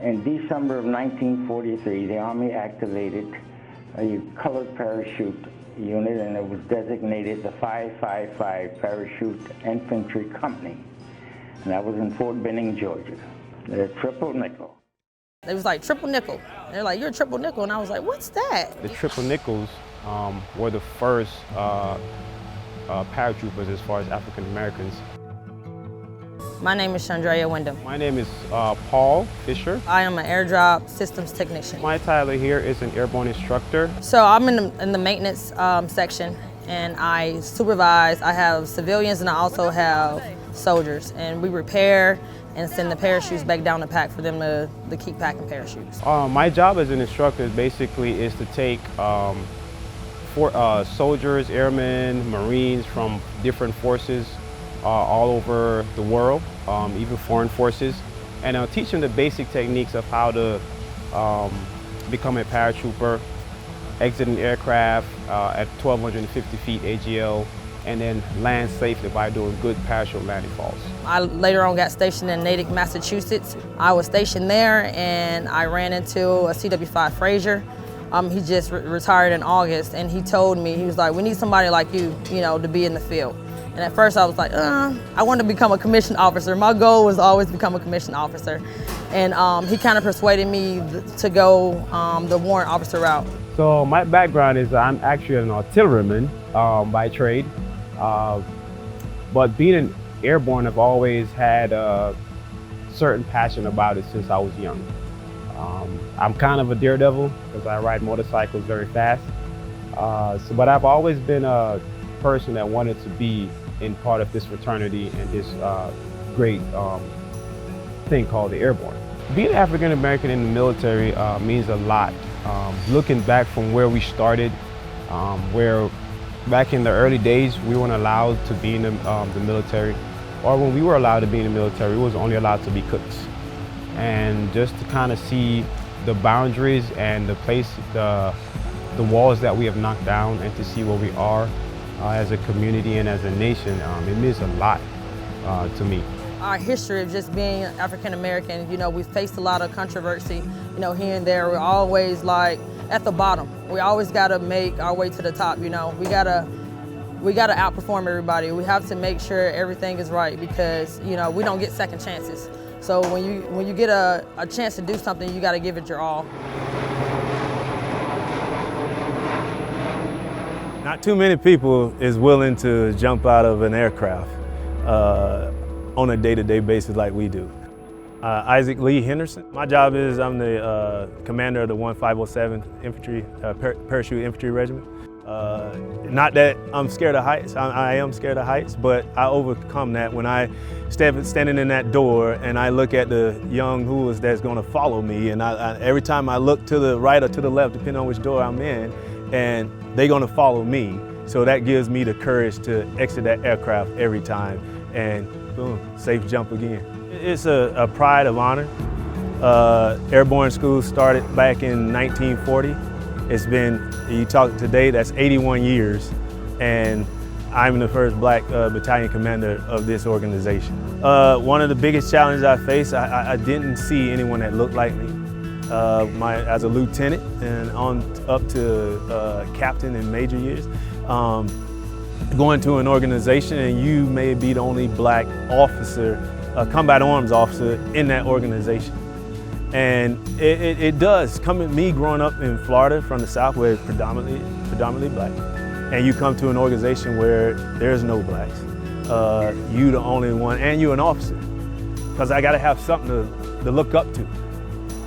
In December of 1943, the Army activated a colored parachute unit, and it was designated the 555 Parachute Infantry Company. And that was in Fort Benning, Georgia. The triple nickel. It was like triple nickel. They're like, you're a triple nickel. And I was like, what's that? The triple nickels were the first paratroopers as far as African Americans. My name is Chandrea Wyndham. My name is Paul Fisher. I am an airdrop systems technician. My title here is an airborne instructor. So I'm in the maintenance section, and I supervise. I have civilians and I also have soldiers, and we repair and send the parachutes back down the pack for them to keep packing parachutes. My job as an instructor basically is to take soldiers, airmen, Marines from different forces all over the world, even foreign forces, and I'll teach them the basic techniques of how to become a paratrooper, exit an aircraft at 1,250 feet AGL, and then land safely by doing good parachute landing falls. I later on got stationed in Natick, Massachusetts. I was stationed there and I ran into a CW5 Frazier. He just retired in August, and he told me, he was like, we need somebody like you, to be in the field. And at first I was like, I wanted to become a commissioned officer. My goal was always to become a commissioned officer. And he kind of persuaded me to go the warrant officer route. So my background is I'm actually an artilleryman by trade. But being an airborne, I've always had a certain passion about it since I was young. I'm kind of a daredevil because I ride motorcycles very fast. But I've always been a person that wanted to be in part of this fraternity and this great thing called the Airborne. Being African American in the military means a lot. Looking back from where we started, where back in the early days we weren't allowed to be in the military, or when we were allowed to be in the military, we was only allowed to be cooks. And just to kind of see the boundaries and the walls that we have knocked down, and to see where we are as a community and as a nation, it means a lot to me. Our history of just being African American, we've faced a lot of controversy, here and there. We're always like at the bottom. We always got to make our way to the top. We gotta outperform everybody. We have to make sure everything is right, because we don't get second chances. So when you get a chance to do something, you got to give it your all. Not too many people is willing to jump out of an aircraft on a day-to-day basis like we do. Isaac Lee Henderson. My job is I'm the commander of the 1507 Infantry, Parachute Infantry Regiment. Not that I'm scared of heights, I am scared of heights, but I overcome that when I standing in that door and I look at the young hooligans that's gonna follow me, and every time I look to the right or to the left, depending on which door I'm in, and they're gonna follow me. So that gives me the courage to exit that aircraft every time, and boom, safe jump again. It's a pride of honor. Airborne school started back in 1940. It's been, you talk today, that's 81 years, and I'm the first black battalion commander of this organization. One of the biggest challenges I faced, I didn't see anyone that looked like me. As a lieutenant and on up to captain and major years, going to an organization and you may be the only black officer, combat arms officer in that organization. And it does. Me growing up in Florida from the South, where it's predominantly black, and you come to an organization where there's no blacks, you the only one, and you're an officer. Because I gotta have something to look up to.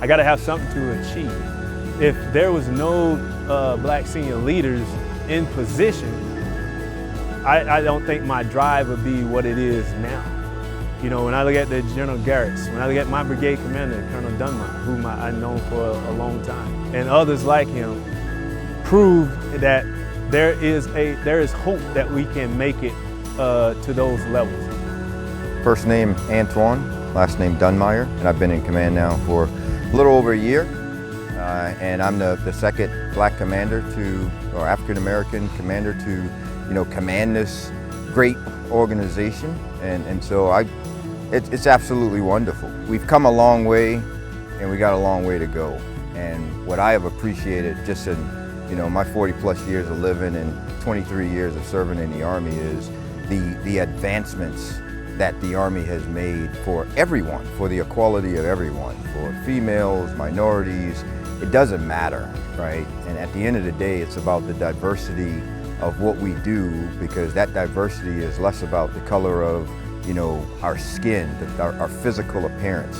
I gotta have something to achieve. If there was no black senior leaders in position, I don't think my drive would be what it is now. When I look at the General Garretts, when I look at my brigade commander, Colonel Dunmire, whom I've known for a long time, and others like him, prove that there is hope that we can make it to those levels. First name Antoine, last name Dunmire, and I've been in command now for a little over a year. And I'm the second black commander or African American commander to, command this great organization. And so it's absolutely wonderful. We've come a long way and we got a long way to go. And what I have appreciated just in my 40+ years of living and 23 years of serving in the Army is the advancements that the Army has made for everyone, for the equality of everyone, for females, minorities. It doesn't matter, right? And at the end of the day, it's about the diversity of what we do, because that diversity is less about the color of our skin, our physical appearance.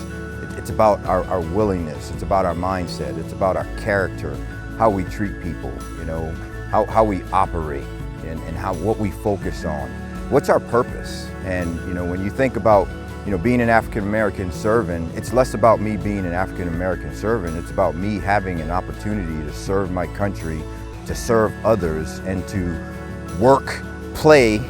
It's about our willingness, it's about our mindset, it's about our character, how we treat people, how we operate, and what we focus on. What's our purpose? And when you think about being an African American servant, it's less about me being an African American servant, it's about me having an opportunity to serve my country, to serve others, and to work, play,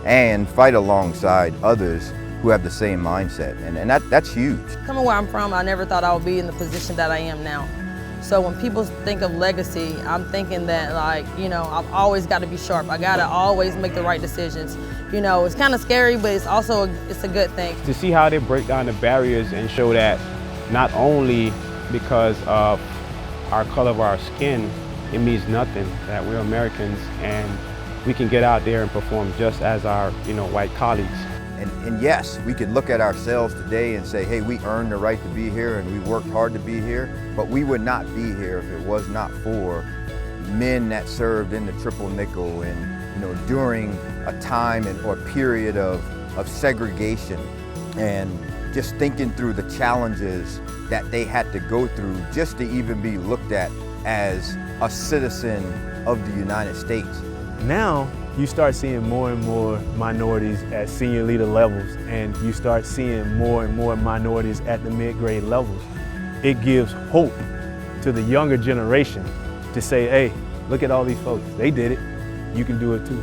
and fight alongside others who have the same mindset, and that's huge. Coming where I'm from, I never thought I would be in the position that I am now. So when people think of legacy, I'm thinking that I've always got to be sharp. I got to always make the right decisions. It's kind of scary, but it's also a good thing. To see how they break down the barriers and show that not only because of our color of our skin, it means nothing, that we're Americans and we can get out there and perform just as our white colleagues. And yes, we could look at ourselves today and say, hey, we earned the right to be here and we worked hard to be here, but we would not be here if it was not for men that served in the triple nickel and during a time or period of segregation, and just thinking through the challenges that they had to go through just to even be looked at as a citizen of the United States. Now, you start seeing more and more minorities at senior leader levels, and you start seeing more and more minorities at the mid-grade levels. It gives hope to the younger generation to say, hey, look at all these folks, they did it, you can do it too.